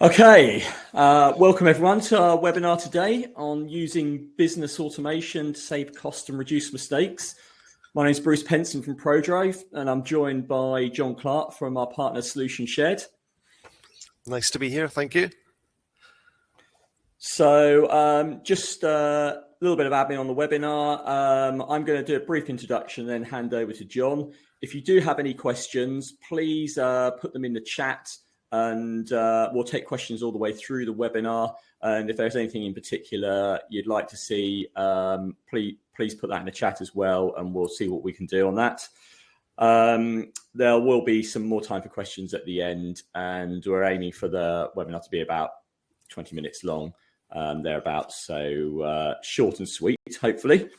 Okay, welcome everyone to our webinar today on using business automation to save cost and reduce mistakes. My name is Bruce Penson from ProDrive, and I'm joined by John Clark from our partner Solution Shared. Nice to be here, thank you. So just a little bit of admin on the webinar. I'm going to do a brief introduction, then hand over to John. If you do have any questions, please put them in the chat. And we'll take questions all the way through the webinar. And if there's anything in particular you'd like to see, please put that in the chat as well, and we'll see what we can do on that. There will be some more time for questions at the end, and we're aiming for the webinar to be about 20 minutes long, thereabouts. So short and sweet, hopefully.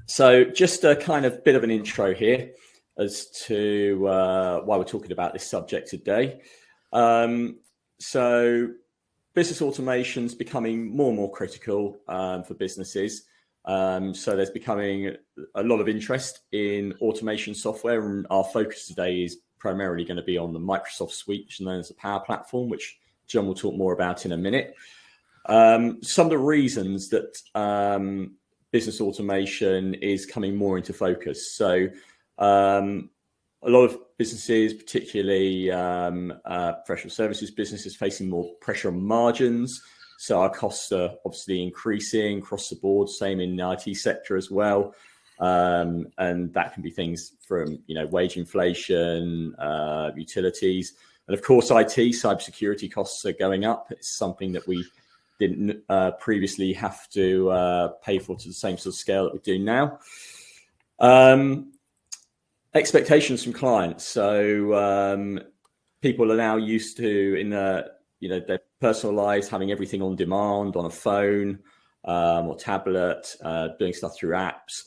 So just a kind of bit of an intro here as to why we're talking about this subject today. So business automation is becoming more and more critical for businesses. So there's becoming a lot of interest in automation software, and our focus today is primarily going to be on the Microsoft suite, which is known as the Power Platform, which John will talk more about in a minute. Some of the reasons that business automation is coming more into focus. So a lot of businesses, particularly professional services businesses, facing more pressure on margins. So our costs are obviously increasing across the board, same in the IT sector as well. And that can be things from, wage inflation, utilities. And of course, cybersecurity costs are going up. It's something that we didn't previously have to pay for to the same sort of scale that we do now. Expectations from clients. So people are now used to, in their personal lives, having everything on demand on a phone or tablet, doing stuff through apps.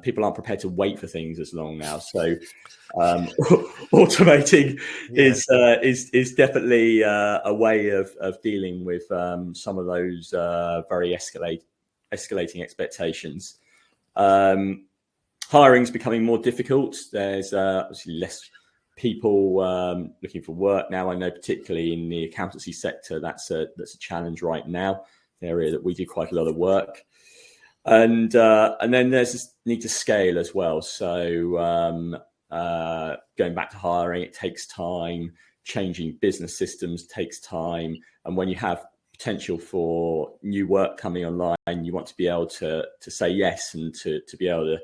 People aren't prepared to wait for things as long now. So automating is definitely a way of dealing with some of those very escalating expectations. Hiring is becoming more difficult. There's obviously less people looking for work now. I know particularly in the accountancy sector, that's a challenge right now, an area that we do quite a lot of work. And then there's this need to scale as well. So going back to hiring, it takes time. Changing business systems takes time. And when you have potential for new work coming online, you want to be able to say yes and to be able to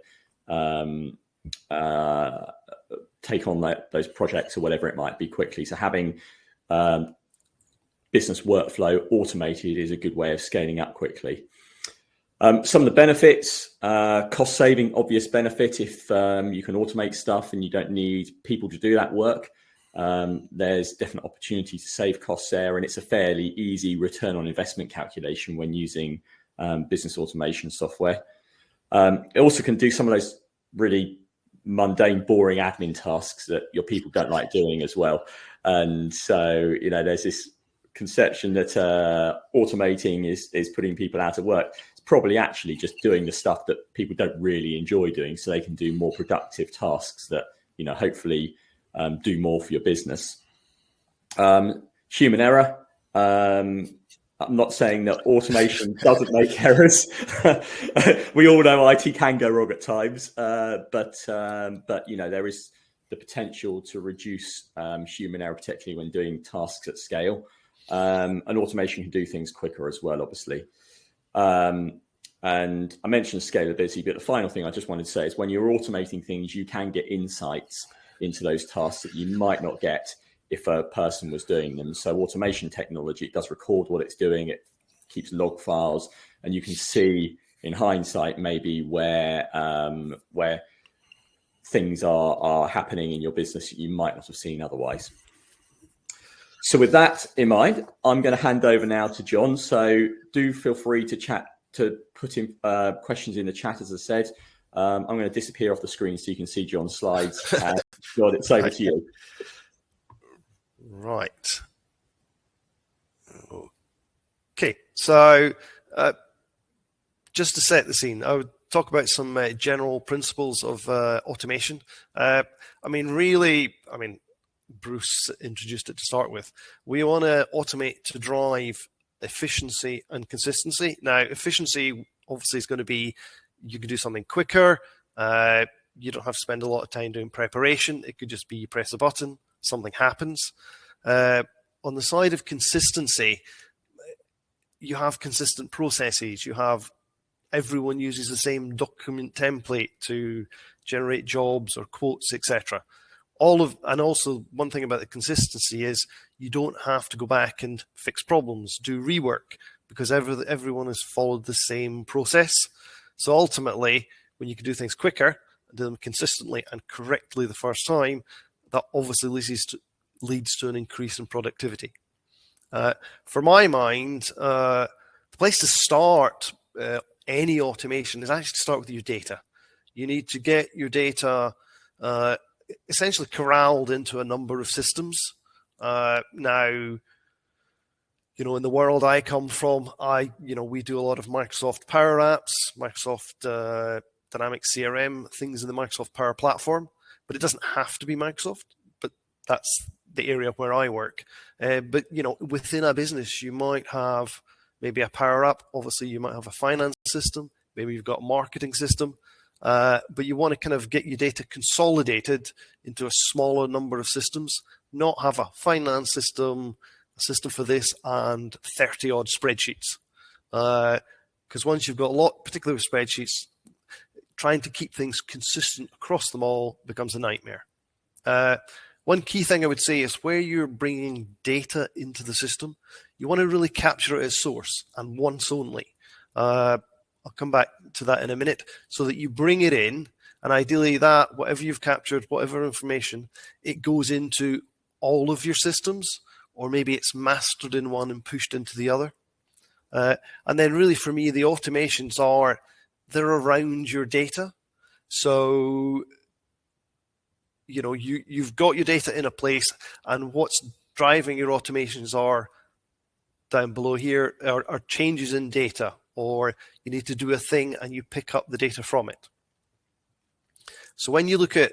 take on those projects or whatever it might be quickly. So having business workflow automated is a good way of scaling up quickly. Some of the benefits, cost saving, obvious benefit. If you can automate stuff and you don't need people to do that work, there's definite opportunity to save costs there, and it's a fairly easy return on investment calculation when using business automation software. It also can do some of those really mundane, boring admin tasks that your people don't like doing as well. And so, there's this conception that automating is putting people out of work. It's probably actually just doing the stuff that people don't really enjoy doing, so they can do more productive tasks that, hopefully do more for your business. Human error. I'm not saying that automation doesn't make errors. We all know IT can go wrong at times, but there is the potential to reduce human error, particularly when doing tasks at scale. And automation can do things quicker as well, obviously. And I mentioned scalability, but the final thing I just wanted to say is when you're automating things, you can get insights into those tasks that you might not get if a person was doing them. So automation technology, it does record what it's doing. It keeps log files, and you can see in hindsight maybe where things are happening in your business that you might not have seen otherwise. So with that in mind, I'm going to hand over now to John. So do feel free to put in questions in the chat, as I said. I'm going to disappear off the screen so you can see John's slides. John, it's over to you. Right. Okay, so just to set the scene, I would talk about some general principles of automation. Bruce introduced it to start with. We want to automate to drive efficiency and consistency. Now, efficiency obviously is going to be you can do something quicker. You don't have to spend a lot of time doing preparation. It could just be you press a button, something happens. On the side of consistency, you have consistent processes. You have everyone uses the same document template to generate jobs or quotes, etc. And also one thing about the consistency is you don't have to go back and fix problems, do rework, because everyone has followed the same process. So ultimately, when you can do things quicker, do them consistently and correctly the first time, that obviously leads to an increase in productivity. For my mind, the place to start any automation is actually to start with your data. You need to get your data essentially corralled into a number of systems. Now, in the world I come from, we do a lot of Microsoft Power Apps, Microsoft Dynamics CRM, things in the Microsoft Power Platform, but it doesn't have to be Microsoft, but that's the area where I work. But, within a business, you might have maybe a Power App. Obviously, you might have a finance system. Maybe you've got a marketing system. But you want to kind of get your data consolidated into a smaller number of systems, not have a finance system, a system for this, and 30 odd spreadsheets. Because once you've got a lot, particularly with spreadsheets, trying to keep things consistent across them all becomes a nightmare. One key thing I would say is where you're bringing data into the system, you want to really capture it as source and once only. I'll come back to that in a minute, so that you bring it in, and ideally that whatever you've captured, whatever information, it goes into all of your systems, or maybe it's mastered in one and pushed into the other. And then really for me, the automations they're around your data. So, you've got your data in a place, and what's driving your automations are down below here are changes in data, or you need to do a thing and you pick up the data from it. So when you look at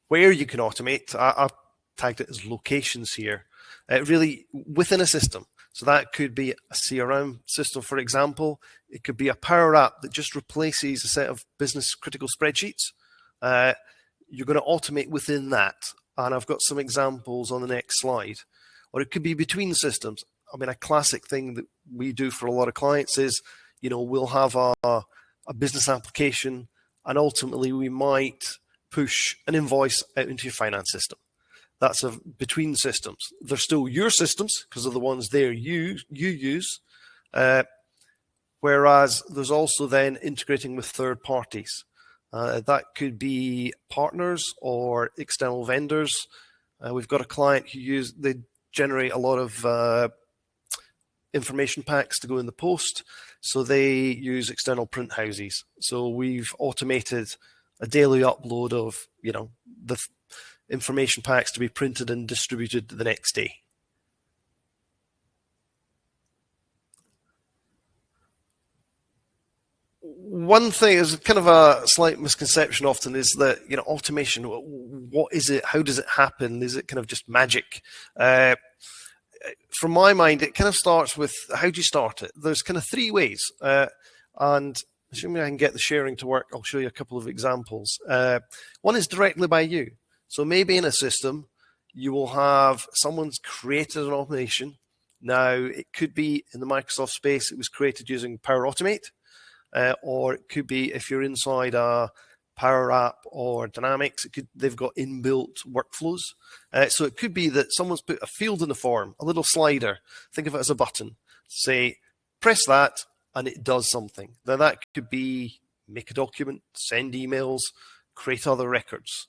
where you can automate, I've tagged it as locations here, really within a system. So that could be a CRM system, for example. It could be a Power App that just replaces a set of business critical spreadsheets. You're going to automate within that. And I've got some examples on the next slide. Or it could be between systems. I mean, a classic thing that we do for a lot of clients is, we'll have a business application, and ultimately we might push an invoice out into your finance system. That's between systems. They're still your systems because of the ones there you use. Whereas there's also then integrating with third parties. That could be partners or external vendors. We've got a client they generate a lot of information packs to go in the post. So they use external print houses. So we've automated a daily upload of, the information packs to be printed and distributed the next day. One thing is kind of a slight misconception often is that, automation, what is it? How does it happen? Is it kind of just magic? From my mind, it kind of starts with how do you start it? There's kind of three ways. And assuming I can get the sharing to work, I'll show you a couple of examples. One is directly by you. So maybe in a system, you will have someone's created an automation. Now, it could be in the Microsoft space, it was created using Power Automate. Or it could be if you're inside a Power App or Dynamics, they've got inbuilt workflows. So it could be that someone's put a field in the form, a little slider. Think of it as a button. Say, press that, and it does something. Now that could be make a document, send emails, create other records.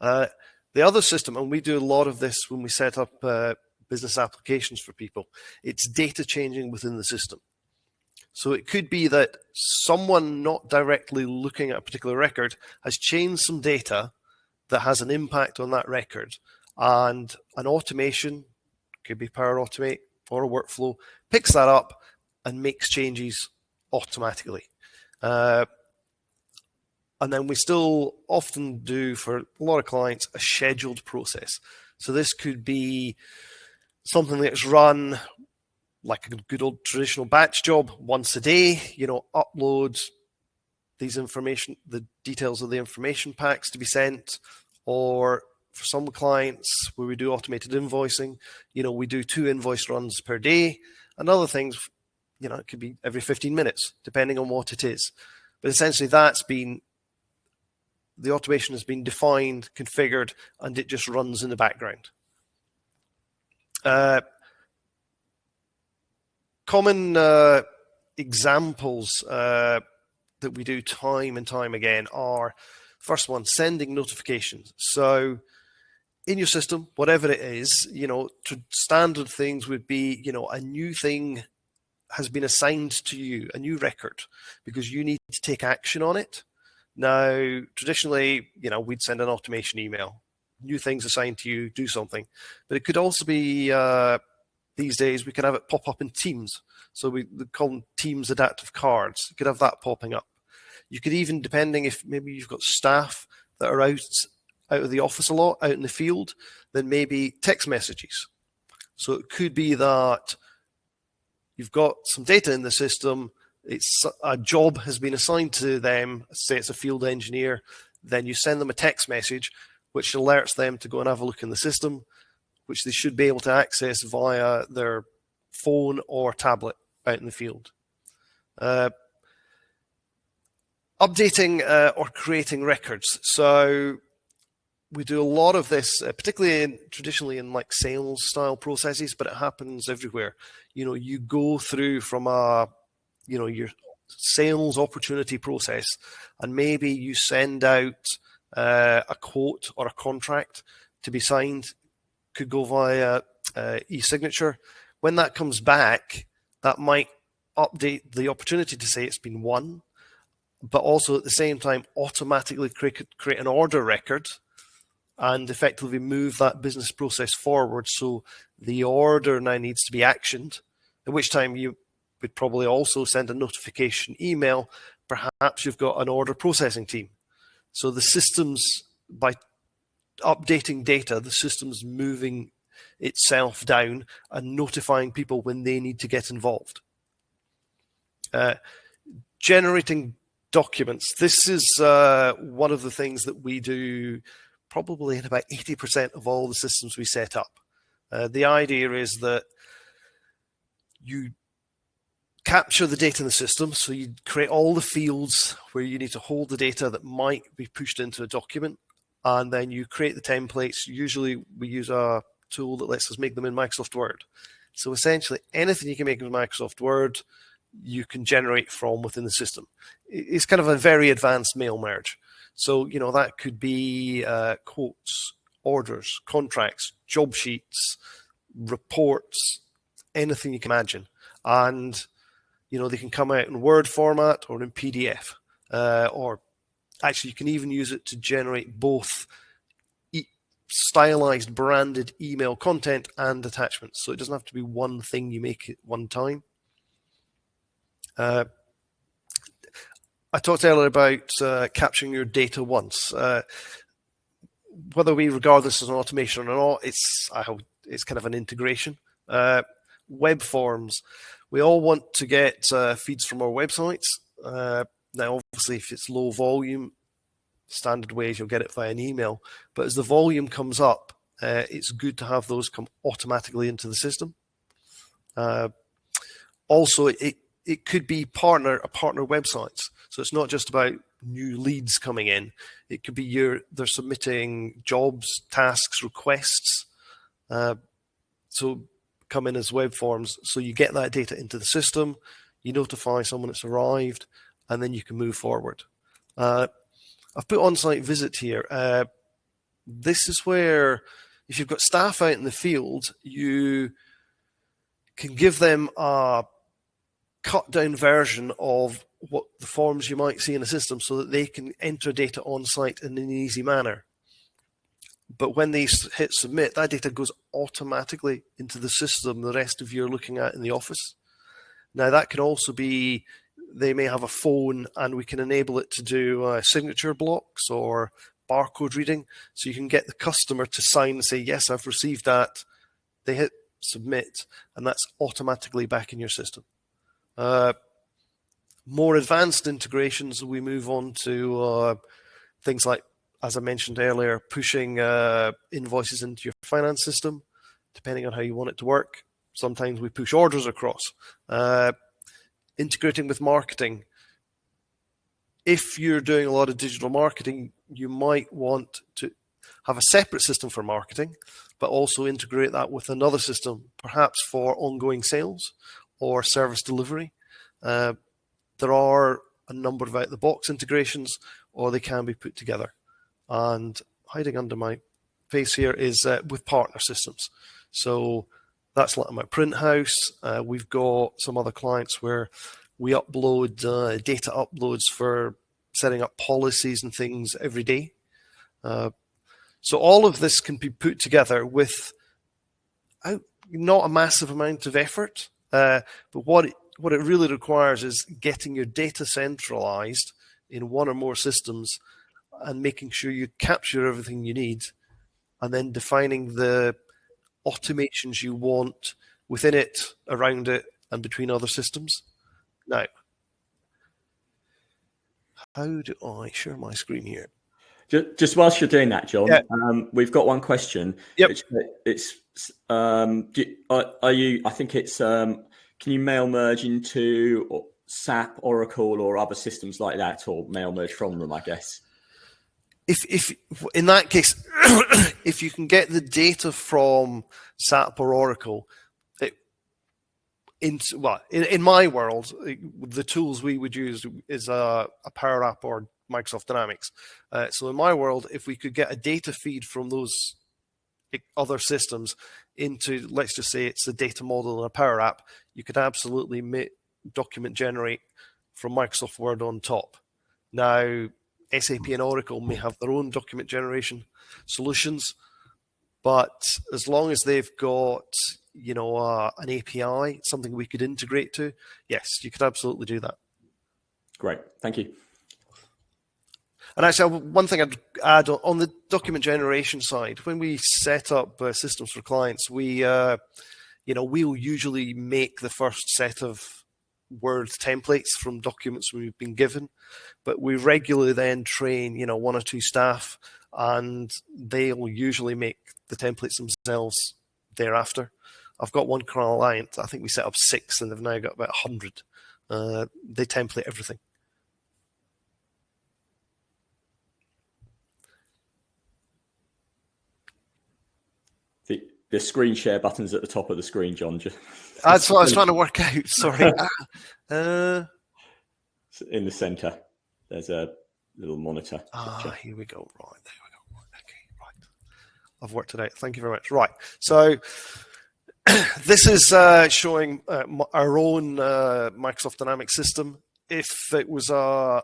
The other system, and we do a lot of this when we set up business applications for people, it's data changing within the system. So it could be that someone not directly looking at a particular record has changed some data that has an impact on that record, and an automation, could be Power Automate or a workflow, picks that up and makes changes automatically. And then we still often do, for a lot of clients, a scheduled process. So this could be something that's run like a good old traditional batch job once a day, upload the details of the information packs to be sent, or for some clients where we do automated invoicing, we do 2 invoice runs per day, and other things, it could be every 15 minutes, depending on what it is. But essentially the automation has been defined, configured, and it just runs in the background. Common examples that we do time and time again are, first one, sending notifications. So in your system, whatever it is, standard things would be, a new thing has been assigned to you, a new record, because you need to take action on it. Now, traditionally, we'd send an automation email, new things assigned to you, do something. But it could also be, these days, we can have it pop up in Teams. So we call them Teams adaptive cards. You could have that popping up. You could even, depending if maybe you've got staff that are out of the office a lot, out in the field, then maybe text messages. So it could be that you've got some data in the system, a job has been assigned to them, say it's a field engineer, then you send them a text message which alerts them to go and have a look in the system, which they should be able to access via their phone or tablet out in the field. Updating or creating records. So we do a lot of this, particularly traditionally in like sales style processes, but it happens everywhere. You go through from your sales opportunity process, and maybe you send out a quote or a contract to be signed, could go via e-signature. When that comes back, that might update the opportunity to say it's been won, but also at the same time automatically create an order record and effectively move that business process forward. So the order now needs to be actioned, at which time you would probably also send a notification email. Perhaps you've got an order processing team. So the systems, by updating data, the system's moving itself down and notifying people when they need to get involved. Generating documents. This is one of the things that we do probably in about 80% of all the systems we set up. The idea is that you capture the data in the system, so you create all the fields where you need to hold the data that might be pushed into a document, and then you create the templates. Usually we use a tool that lets us make them in Microsoft Word. So essentially anything you can make in Microsoft Word, you can generate from within the system. It's kind of a very advanced mail merge. So, that could be quotes, orders, contracts, job sheets, reports, anything you can imagine. And, they can come out in Word format or in PDF. Or actually, you can even use it to generate both stylized, branded email content and attachments. So it doesn't have to be one thing you make at one time. I talked earlier about capturing your data once. Whether we regard this as an automation or not, I hope it's kind of an integration. Web forms. We all want to get feeds from our websites. Now, obviously, if it's low volume, standard ways you'll get it via an email. But as the volume comes up, it's good to have those come automatically into the system. Also, it could be partner websites. So it's not just about new leads coming in. It could be they're submitting jobs, tasks, requests. So come in as web forms. So you get that data into the system, you notify someone it's arrived, and then you can move forward. I've put on-site visit here. This is where, if you've got staff out in the field, you can give them a cut down version of what the forms you might see in a system so that they can enter data on site in an easy manner. But when they hit submit, that data goes automatically into the system the rest of you are looking at in the office. Now that can also be, they may have a phone and we can enable it to do signature blocks or barcode reading, so you can get the customer to sign and say, yes, I've received that. They hit submit, and that's automatically back in your system. More advanced integrations, we move on to things like, as I mentioned earlier, pushing invoices into your finance system, depending on how you want it to work. Sometimes we push orders across. Integrating with marketing. If you're doing a lot of digital marketing, you might want to have a separate system for marketing, but also integrate that with another system, perhaps for ongoing sales or service delivery. There are a number of out-the-box integrations, or they can be put together. And hiding under my face here is with partner systems. So that's like my print house. We've got some other clients where we upload data uploads for setting up policies and things every day. So all of this can be put together with not a massive amount of effort, but what it really requires is getting your data centralized in one or more systems and making sure you capture everything you need, and then defining the automations you want within it, around it, and between other systems. Now, how do I share my screen here? Just whilst you're doing that, John, Yeah. We've got one question. Yep. Are you? I think it's. Can you mail merge into SAP, Oracle, or other systems like that, or mail merge from them? I guess. If in that case, if you can get the data from SAP or Oracle, in my world, the tools we would use is a Power App or Microsoft Dynamics. So in my world, if we could get a data feed from those other systems into, let's just say it's a data model in a Power App, you could absolutely document generate from Microsoft Word on top. Now, SAP and Oracle may have their own document generation solutions, but as long as they've got an API, something we could integrate to, yes, you could absolutely do that. Great, thank you. And actually, one thing I'd add on the document generation side, when we set up systems for clients, we'll usually make the first set of Word templates from documents we've been given, but we regularly then train, one or two staff, and they'll usually make the templates themselves thereafter. I've got one client, I think we set up 6, and they've now got about 100. They template everything. The screen share button's at the top of the screen, John. That's what I was trying to work out. Sorry. In the center, there's a little monitor. Here we go. Right, there we go. Right, okay, right. I've worked it out. Thank you very much. Right. So this is showing our own Microsoft Dynamics system. If it was a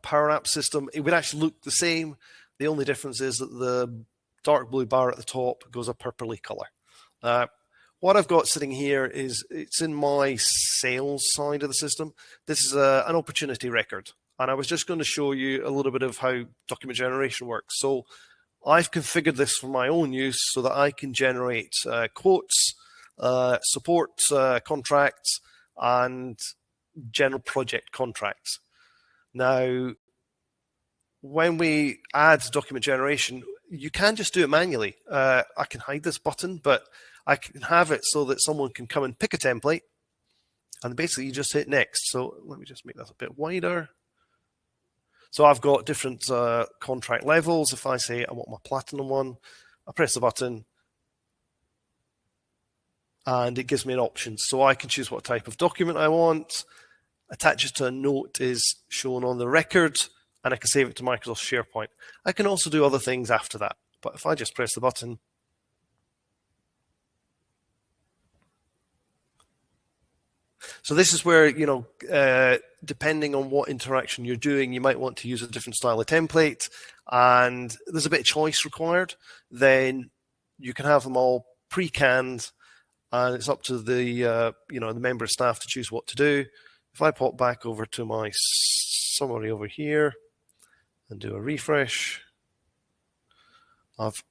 Power App system, it would actually look the same. The only difference is that the dark blue bar at the top goes a purpley color. What I've got sitting here is it's in my sales side of the system. This is an opportunity record, and I was just going to show you a little bit of how document generation works. So I've configured this for my own use so that I can generate quotes, support contracts, and general project contracts. Now, when we add document generation, you can just do it manually. I can hide this button, but I can have it so that someone can come and pick a template, and basically you just hit next. So let me just make that a bit wider. So I've got different contract levels. If I say I want my platinum one, I press the button, and it gives me an option. So I can choose what type of document I want. Attach it to a note is shown on the record, and I can save it to Microsoft SharePoint. I can also do other things after that. But if I just press the button, so this is where, depending on what interaction you're doing, you might want to use a different style of template, and there's a bit of choice required. Then you can have them all pre-canned, and it's up to the the member of staff to choose what to do. If I pop back over to my summary over here and do a refresh, I've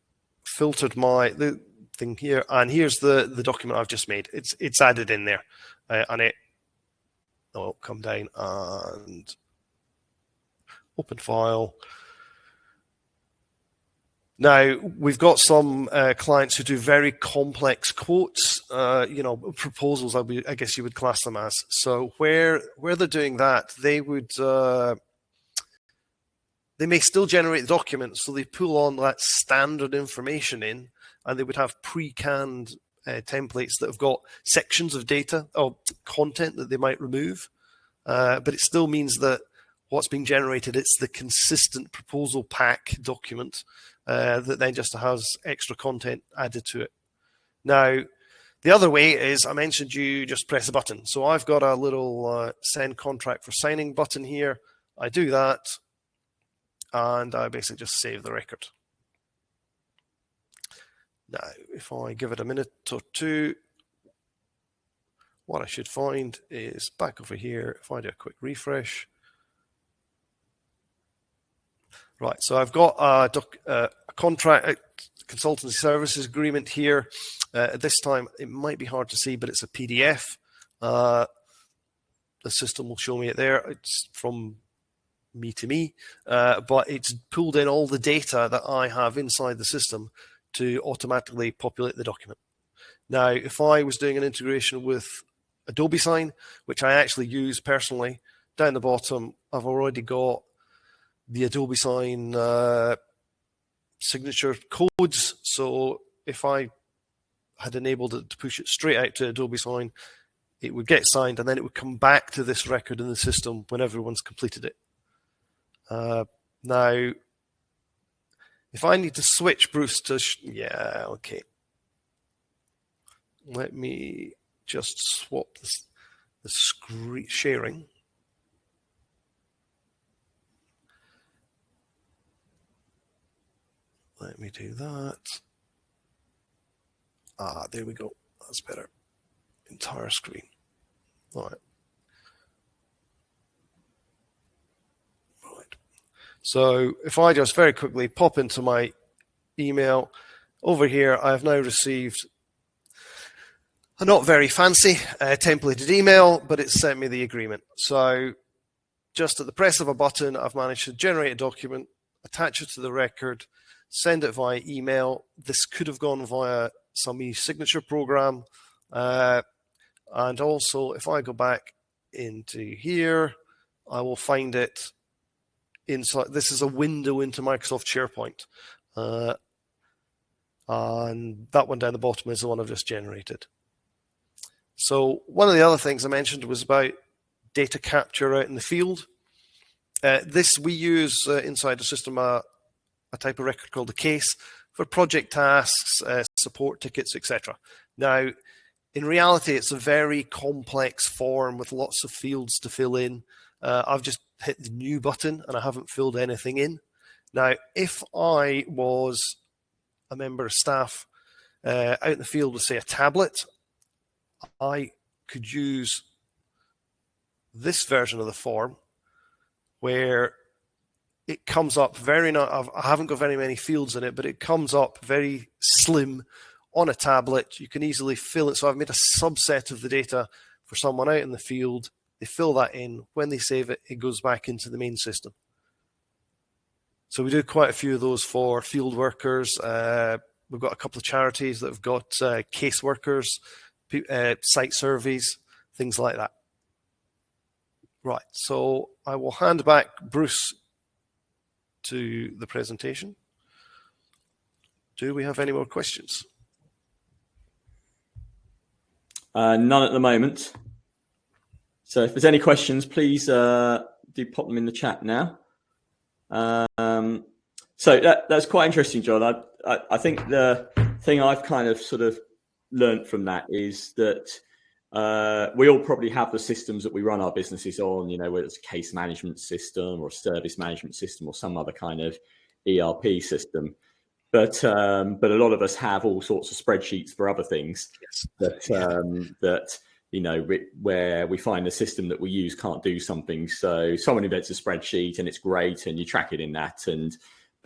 filtered the thing here, and here's the document I've just made. It's added in there, and it'll come down and open file. Now, we've got some clients who do very complex quotes, proposals, I guess you would class them as. So where they're doing that, they may still generate the document, so they pull on that standard information in, and they would have pre-canned templates that have got sections of data or content that they might remove. But it still means that what's being generated, it's the consistent proposal pack document that then just has extra content added to it. Now, the other way is, I mentioned you just press a button. So I've got a little send contract for signing button here. I do that, and I basically just save the record. Now, if I give it a minute or two, what I should find is back over here, if I do a quick refresh. Right, so I've got a contract, a consultancy services agreement here. At this time, it might be hard to see, but it's a PDF. The system will show me it there. It's from me to me, but it's pulled in all the data that I have inside the system to automatically populate the document. Now, if I was doing an integration with Adobe Sign, which I actually use personally, down the bottom, I've already got the Adobe Sign signature codes. So if I had enabled it to push it straight out to Adobe Sign, it would get signed, and then it would come back to this record in the system when everyone's completed it. Now, if I need to switch Bruce to, okay. Let me just swap the screen sharing. Let me do that. There we go. That's better. Entire screen. All right. Right. So if I just very quickly pop into my email, over here, I have now received a not very fancy templated email, but it's sent me the agreement. So just at the press of a button, I've managed to generate a document, attach it to the record, send it via email. This could have gone via some e-signature program. And also, if I go back into here, I will find it inside. This is a window into Microsoft SharePoint. And that one down the bottom is the one I've just generated. So one of the other things I mentioned was about data capture out in the field. This we use inside the system a type of record called a case for project tasks, support tickets, etc. Now, in reality, it's a very complex form with lots of fields to fill in. I've just hit the new button and I haven't filled anything in. Now, if I was a member of staff out in the field with, say, a tablet, I could use this version of the form where it comes up I haven't got very many fields in it, but it comes up very slim on a tablet. You can easily fill it. So I've made a subset of the data for someone out in the field. They fill that in. When they save it, it goes back into the main system. So we do quite a few of those for field workers. We've got a couple of charities that have got case workers, site surveys, things like that. Right, so I will hand back Bruce to the presentation. Do we have any more questions? None at the moment. So if there's any questions, please do pop them in the chat now. So that's quite interesting, John. I think the thing I've kind of sort of learned from that is that we all probably have the systems that we run our businesses on, you know, whether it's a case management system or a service management system or some other kind of ERP system. But a lot of us have all sorts of spreadsheets for other things. Yes. That you know, where we find the system that we use can't do something. So someone invents a spreadsheet and it's great and you track it in that.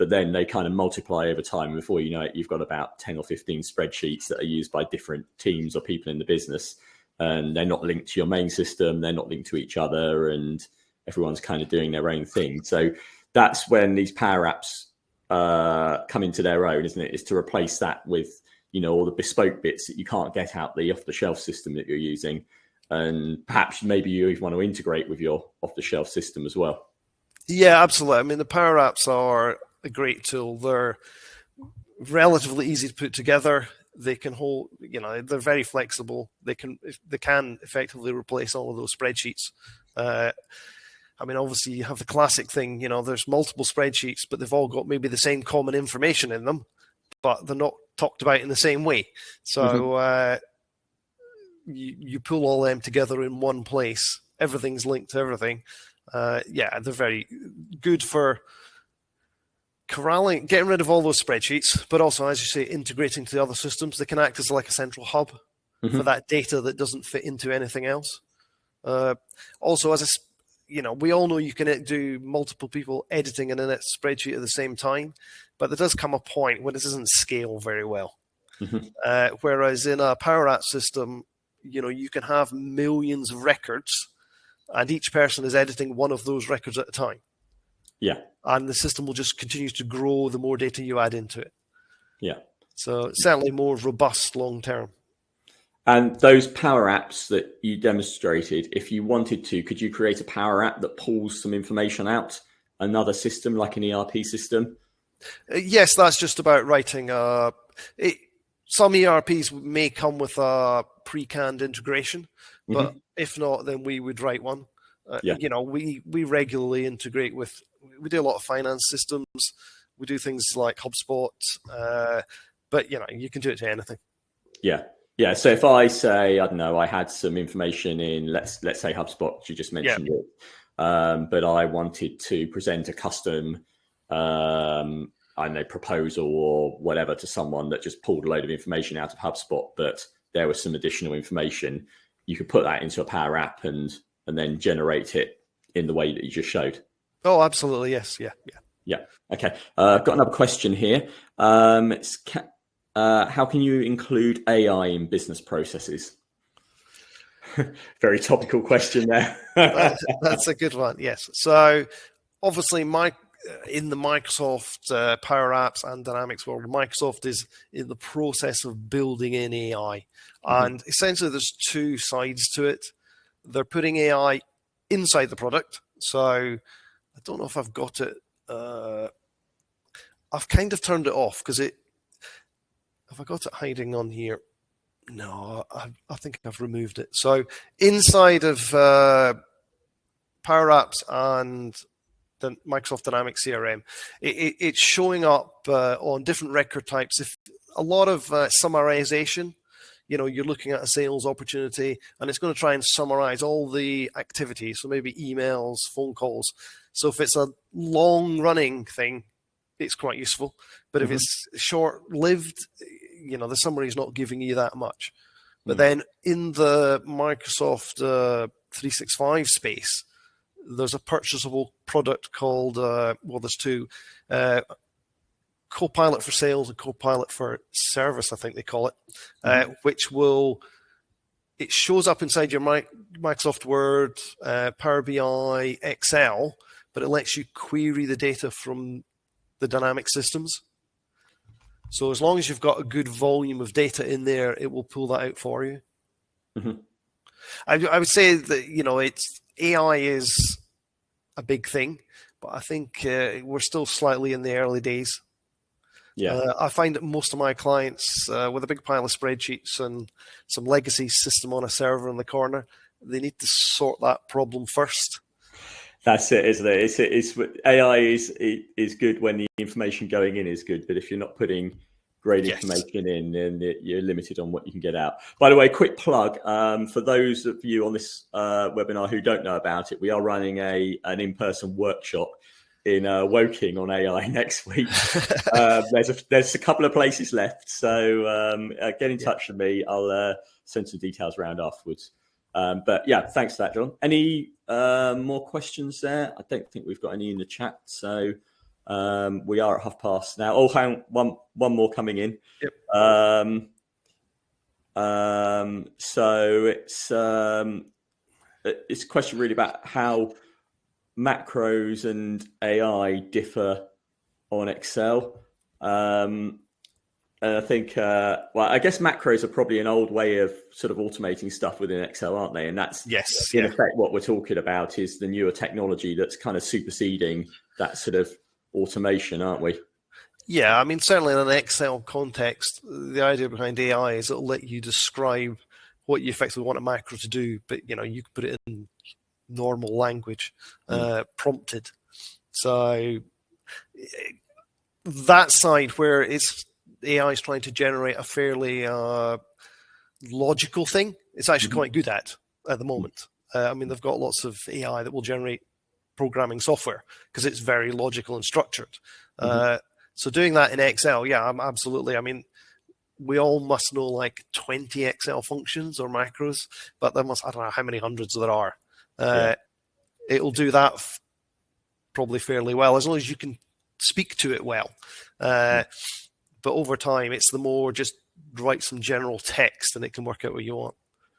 but then they kind of multiply over time. Before you know it, you've got about 10 or 15 spreadsheets that are used by different teams or people in the business, and they're not linked to your main system. They're not linked to each other, and everyone's kind of doing their own thing. So that's when these Power Apps come into their own, isn't it? Is to replace that with, all the bespoke bits that you can't get out the off-the-shelf system that you're using. And perhaps maybe you even want to integrate with your off-the-shelf system as well. Yeah, absolutely. I mean, the Power Apps are a great tool. They're relatively easy to put together. They can hold, they're very flexible. They can effectively replace all of those spreadsheets. I mean, obviously, you have the classic thing, there's multiple spreadsheets, but they've all got maybe the same common information in them, but they're not talked about in the same way. So you pull all them together in one place. Everything's linked to everything. They're very good for corralling, getting rid of all those spreadsheets, but also, as you say, integrating to the other systems. They can act as like a central hub for that data that doesn't fit into anything else. Also, we all know you can do multiple people editing in a spreadsheet at the same time, but there does come a point when it doesn't scale very well. Whereas in a Power App system, you can have millions of records, and each person is editing one of those records at a time. Yeah. And the system will just continue to grow the more data you add into it. Yeah. So certainly more robust long term. And those Power Apps that you demonstrated, if you wanted to, could you create a Power App that pulls some information out another system like an ERP system? Yes, that's just about writing. Some ERPs may come with a pre-canned integration, but if not, then we would write one. We regularly integrate with. We do a lot of finance systems. We do things like HubSpot, but you can do it to anything. Yeah. Yeah. So if I say, I don't know, I had some information in, let's say HubSpot, you just mentioned it, but I wanted to present a custom, proposal or whatever to someone that just pulled a load of information out of HubSpot, but there was some additional information. You could put that into a Power App and then generate it in the way that you just showed. Oh, absolutely. Yes. Yeah. Okay. I've got another question here. How can you include AI in business processes? Very topical question there. That's a good one. Yes. So obviously in the Microsoft Power Apps and Dynamics world, Microsoft is in the process of building in AI. And essentially there's two sides to it. They're putting AI inside the product. So I don't know if I've got it. I've kind of turned it off because have I got it hiding on here? No, I think I've removed it. So inside of Power Apps and the Microsoft Dynamics CRM, it's showing up on different record types. If a lot of summarization, you're looking at a sales opportunity and it's going to try and summarize all the activities. So maybe emails, phone calls. So if it's a long running thing, it's quite useful. But if it's short lived, the summary is not giving you that much. But then in the Microsoft 365 space, there's a purchasable product called, there's two, Copilot for Sales and Copilot for Service, I think they call it, it shows up inside your Microsoft Word, Power BI, Excel, but it lets you query the data from the dynamic systems. So as long as you've got a good volume of data in there, it will pull that out for you. I would say that, AI is a big thing, but I think we're still slightly in the early days. Yeah, I find that most of my clients with a big pile of spreadsheets and some legacy system on a server in the corner, they need to sort that problem first. That's it, isn't it? It's AI is good when the information going in is good, but if you're not putting great information in, then you're limited on what you can get out. By the way, quick plug for those of you on this webinar who don't know about it, we are running an in-person workshop in Woking on AI next week. There's a couple of places left, so get in touch with me. I'll send some details around afterwards. But yeah, thanks for that, John. Any more questions there? I don't think we've got any in the chat, so We are at past now. Oh, hang on, one more coming in. Yep. So it's a question really about how macros and AI differ on Excel. And I think, I guess macros are probably an old way of sort of automating stuff within Excel, aren't they? And that's in effect what we're talking about is the newer technology that's kind of superseding that sort of automation, aren't we? Yeah, I mean, certainly in an Excel context, the idea behind AI is it'll let you describe what you effectively want a macro to do, but you can put it in normal language, prompted. So that side where AI is trying to generate a fairly logical thing, it's actually quite good at the moment. I mean, they've got lots of AI that will generate programming software because it's very logical and structured. So doing that in Excel, absolutely. I mean, we all must know like 20 Excel functions or macros, but I don't know how many hundreds there are. It'll do that probably fairly well, as long as you can speak to it well. But over time, it's the more just write some general text and it can work out what you want.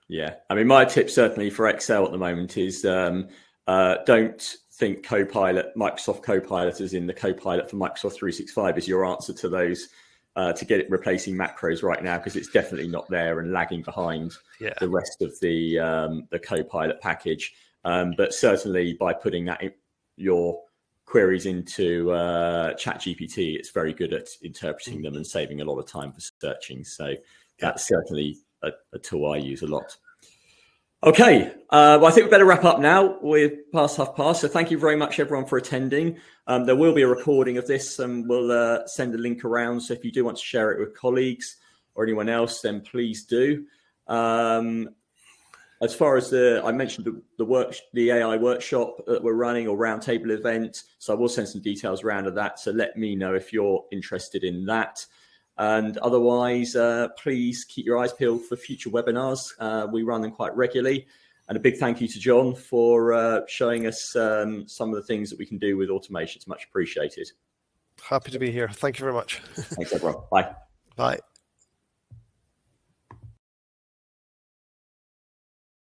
Yeah. I mean, my tip certainly for Excel at the moment is don't think Microsoft Copilot as in the Copilot for Microsoft 365 is your answer to those, to get it replacing macros right now, because it's definitely not there and lagging behind the rest of the Copilot package. But certainly by putting that in your queries into ChatGPT, it's very good at interpreting them and saving a lot of time for searching. So that's certainly a tool I use a lot. Okay, well, I think we better wrap up now. We're past past. So thank you very much, everyone, for attending. There will be a recording of this, and we'll send a link around. So if you do want to share it with colleagues or anyone else, then please do. As far as I mentioned the AI workshop that we're running, or roundtable event, so I will send some details around of that. So let me know if you're interested in that. And otherwise, please keep your eyes peeled for future webinars. We run them quite regularly. And a big thank you to John for showing us some of the things that we can do with automation. It's much appreciated. Happy to be here. Thank you very much. Thanks, everyone. Bye. Bye.